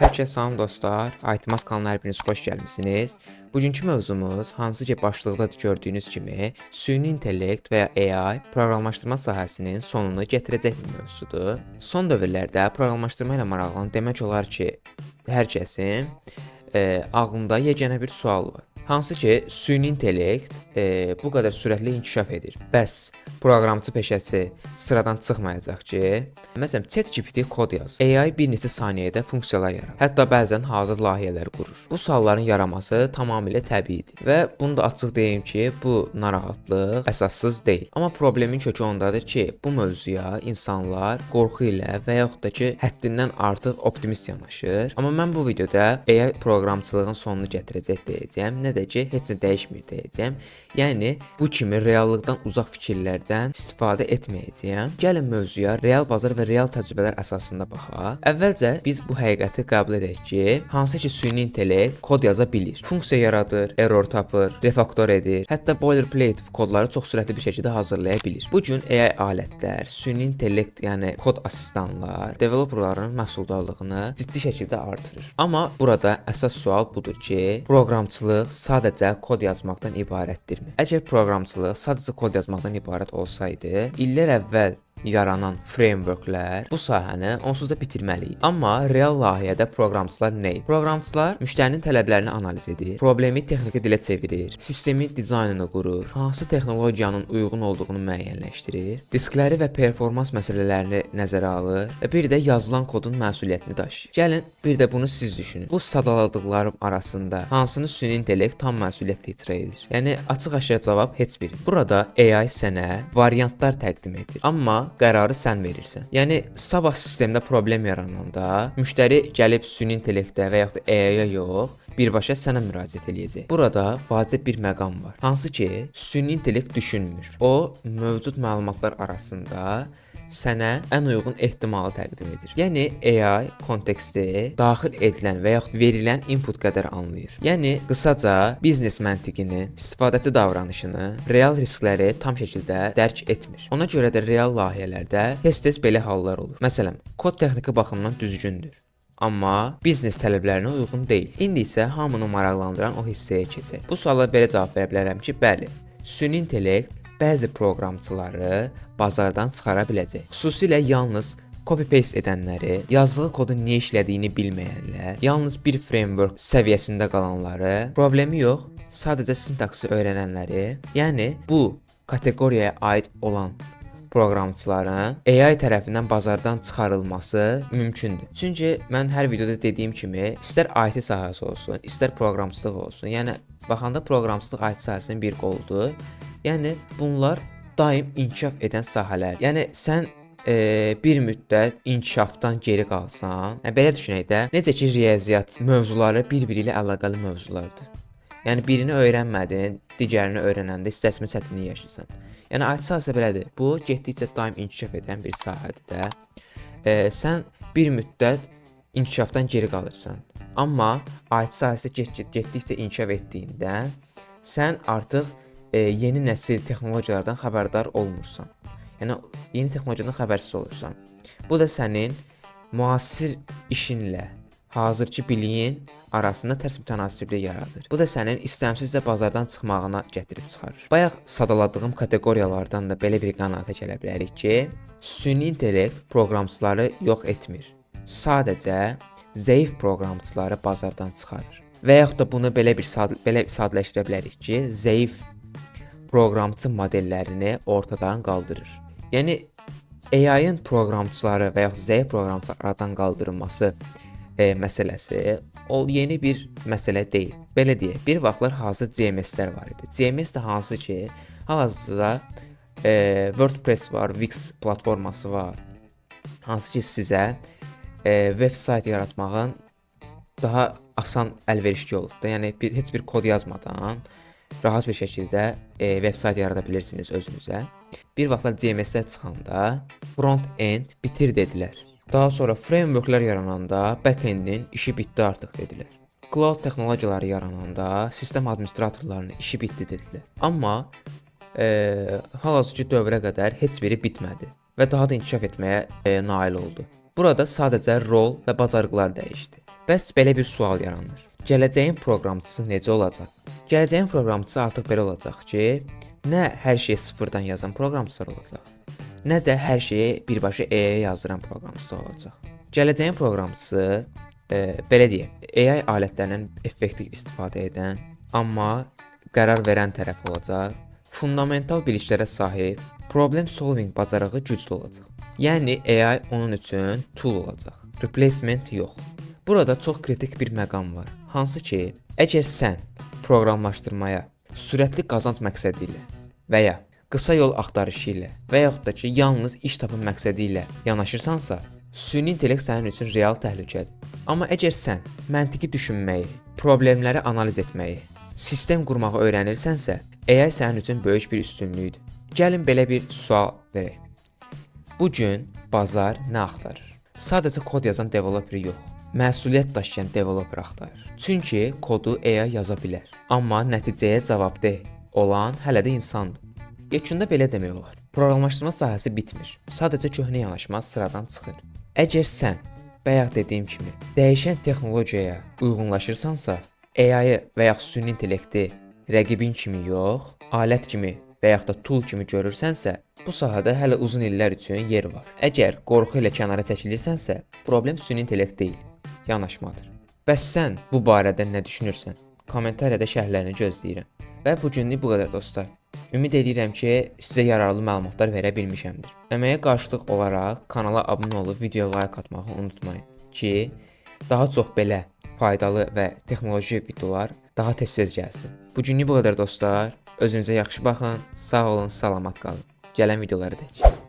Hər kəsə salam dostlar, Aytmas kanalına hepiniz xoş gəlmisiniz. Bugünkü mövzumuz hansı ki başlıqda gördüyünüz kimi süni intellekt və ya AI proqramlaşdırma sahəsinin sonunu gətirəcək bir mövzudur. Son dövrlərdə proqramlaşdırma ilə maraqlanan demək olar ki, hər kəsin ağlında yeganə bir sual var. Hansı ki süni intellekt bu qədər sürətli inkişaf edir. Bəs proqramçı peşəsi sıradan çıxmayacaq ki, məsələn ChatGPT kod yaz. AI bir neçə saniyədə funksiyalar yaradır. Hətta bəzən hazır layihələr qurur. Bu sualların yaranması tamamilə təbiidir və bunu da açıq deyim ki, bu narahatlıq əsassız deyil. Amma problemin kökü ondadır ki, bu mövzuya insanlar qorxu ilə və yaxud da ki, həddindən artıq optimist yanaşır. Amma mən bu videoda AI proqramçılığın sonunu gətirəcək deyəcəm, nə də ki, heç nə dəyişmir deyəcəm. Yəni bu kimi reallıqdan uzaq fikirlərdən istifadə etməyəcəyəm. Gəlin mövzuya real bazar və real təcrübələr əsasında baxaq. Əvvəlcə biz bu həqiqəti qəbul edək ki, hansı ki süni intellekt kod yaza bilir. Funksiya yaradır, error tapır, refaktor edir, hətta boilerplate kodları çox sürətli bir şəkildə hazırlaya bilir. Bu gün AI alətlər, süni intellekt, yəni kod asistanlar developerların məhsuldarlığını ciddi şəkildə artırır. Amma burada əsas sual budur ki, proqramçılıq sadəcə kod yazmaqdan ibarətdirmi? Əgər proqramçılıq sadəcə kod yazmaqdan ibarət olsaydı, illər əvvəl yaranan frameworklər bu sahəni onsuz da bitirməli idi. Amma real layihədə proqramçılar nə edir? Proqramçılar müştərinin tələblərini analiz edir, problemi texniki dilə çevirir, sistemi dizaynını qurur, hansı texnologiyanın uyğun olduğunu müəyyənləşdirir, riskləri və performans məsələlərini nəzərə alır və bir də yazılan kodun məsuliyyətini daşıyır. Gəlin bir də bunu siz düşünün. Bu sadaladıqlarım arasında hansını süni intellekt tam məsuliyyətlə icra edir? Yəni açıq-aşkar cavab heç biri. Burada AI sənə variantlar təqdim edir. Amma qərarı sən verirsən. Yəni sabah sistemdə problem yarananda müştəri gəlib süni intellektə və yaxud da AI-ya yox, birbaşa sənə müraciət eləyəcək. Burada vacib bir məqam var. Hansı ki, süni intellekt düşünmür. O mövcud məlumatlar arasında sənə ən uyğun ehtimalı təqdim edir. Yəni AI konteksti daxil edilən və yaxud verilən input qədər anlayır. Yəni qısaca biznes məntiqini, istifadəçi davranışını, real riskləri tam şəkildə dərk etmir. Ona görə də real layihələrdə tez-tez belə hallar olur. Məsələn, kod texniki baxımdan düzgündür, amma biznes tələblərinə uyğun deyil. İndi isə hamını maraqlandıran o hissəyə keçək. Bu suala belə cavab verə bilərəm ki, bəli, süni intellekt bəzi proqramçıları bazardan çıxara biləcək. Xüsusilə yalnız copy-paste edənləri, yazdığı kodun nə işlədiyini bilməyənlər, yalnız bir framework səviyyəsində qalanları, problemi yox, sadəcə sintaksi öyrənənləri, yəni bu kateqoriyaya aid olan proqramçıların AI tərəfindən bazardan çıxarılması mümkündür. Çünki mən hər videoda dediyim kimi, istər IT sahəsi olsun, istər proqramçılıq olsun, yəni baxanda proqramçılıq IT sahəsinin bir qoludur. Yəni bunlar daim inkişaf edən sahələr. Yəni sən bir müddət inkişafdan geri qalsan, belə düşünək də, necə ki riyaziyyat mövzuları bir-biri ilə əlaqəli mövzulardır. Yəni birini öyrənmədin, digərini öyrənəndə istəsmə çətinlik yaşayırsan. Yəni IT sahəsi belədir. Bu getdikcə daim inkişaf edən bir sahədir də. Sən bir müddət inkişafdan geri qalırsan. Amma IT sahəsi getdikcə inkişaf etdiyində sən artıq yeni nəsil texnologiyalardan xəbərdar olmursan. Yəni yeni texnologiyadan xəbərsiz olursan. Bu da sənin müasir işinlə hazırki biliyin arasında tərs mütənasiblik yaradır. Bu da sənin istəmsizcə bazardan çıxmağına gətirib çıxarır. Bayaq sadaladığım kateqoriyalardan da belə bir qənaətə gələ bilərik ki, süni intellekt proqramçıları yox etmir. Sadəcə zəif proqramçıları bazardan çıxarır. Və yaxud da bunu belə sadələşdirə bilərik ki, zəif proqramçı modellərini ortadan qaldırır. Yəni AI-ın proqramçıları və yaxud zəif proqramçı aradan qaldırılması məsələsi yeni bir məsələ deyil. Belə deyək, bir vaxtlar hazır CMS-lər var idi. CMS də hansı ki, hal-hazırda WordPress var, Wix platforması var. Hansı ki sizə veb sayt yaratmağın daha asan əlverişli yoludur. Yəni heç bir kod yazmadan rahat bir şəkildə veb sayt yarada bilirsiniz özünüzə. Bir vaxtlar CMS-lər çıxanda front-end bitir dedilər. Daha sonra frameworklər yarananda back-endin işi bitdi artıq dedilər. Cloud texnologiyaları yarananda sistem administratorlarının işi bitdi dedilər. Amma hal-hazırki dövrə qədər heç biri bitmədi və daha da inkişaf etməyə nail oldu. Burada sadəcə rol və bacarıqlar dəyişdi. Bəs belə bir sual yaranır. Gələcəyin proqramçısı necə olacaq? Gələcəyin proqramçısı artıq belə olacaq ki, nə hər şeyi sıfırdan yazan proqramçılar olacaq, nə də hər şeyi birbaşa AI-ya yazdıran proqramçılar olacaq. Gələcəyin proqramçısı belə deyək, AI alətlərindən effektiv istifadə edən, amma qərar verən tərəf olacaq. Fundamental biliklərə sahib, problem solving bacarığı güclü olacaq. Yəni AI onun üçün tool olacaq, replacement yox. Burada çox kritik bir məqam var. Hansı ki, əgər sən proqramlaşdırmaya sürətli qazanc məqsədi ilə və ya qısa yol axtarışı ilə və yaxud da ki, yalnız iş tapım məqsədi ilə yanaşırsansa, süni intellekt sənin üçün real təhlükədir. Amma əgər sən məntiqi düşünməyi, problemləri analiz etməyi, sistem qurmağı öyrənirsənsə, AI sənin üçün böyük bir üstünlükdür. Gəlin belə bir sual verək. Bu gün bazar nə axtarır? Sadəcə kod yazan developer yox, məsuliyyət daşıyan developer axtarır. Çünki kodu AI yaza bilər, amma nəticəyə cavabdeh olan hələ də insandır. Yekunda belə demək olar. Proqramlaşdırma sahəsi bitmir. Sadəcə köhnə yanaşma sıradan çıxır. Əgər sən bayaq dediyim kimi dəyişən texnologiyaya uyğunlaşırsansa, AI-yı və ya süni intellekti rəqibin kimi yox, alət kimi və yaxud da tool kimi görürsənsə, bu sahədə hələ uzun illər üçün yer var. Əgər qorxu ilə kənara çəkilirsənsə, problem süni intellekt deyil, yanaşmadır. Bəs sən bu barədə nə düşünürsən? Kommentariyada şərhlərini gözləyirəm. Və bu günlük bu qədər dostlar. Ümid edirəm ki, sizə yararlı məlumatlar verə bilmişəmdir. Əməyə qarşılıq olaraq kanala abunə olub videoya like atmağı unutmayın ki, daha çox belə faydalı və texnoloji videolar daha tez-tez gəlsin. Bu günlük bu qədər dostlar. Özünüzə yaxşı baxın, sağ olun, salamat qalın. Gələn videoları da.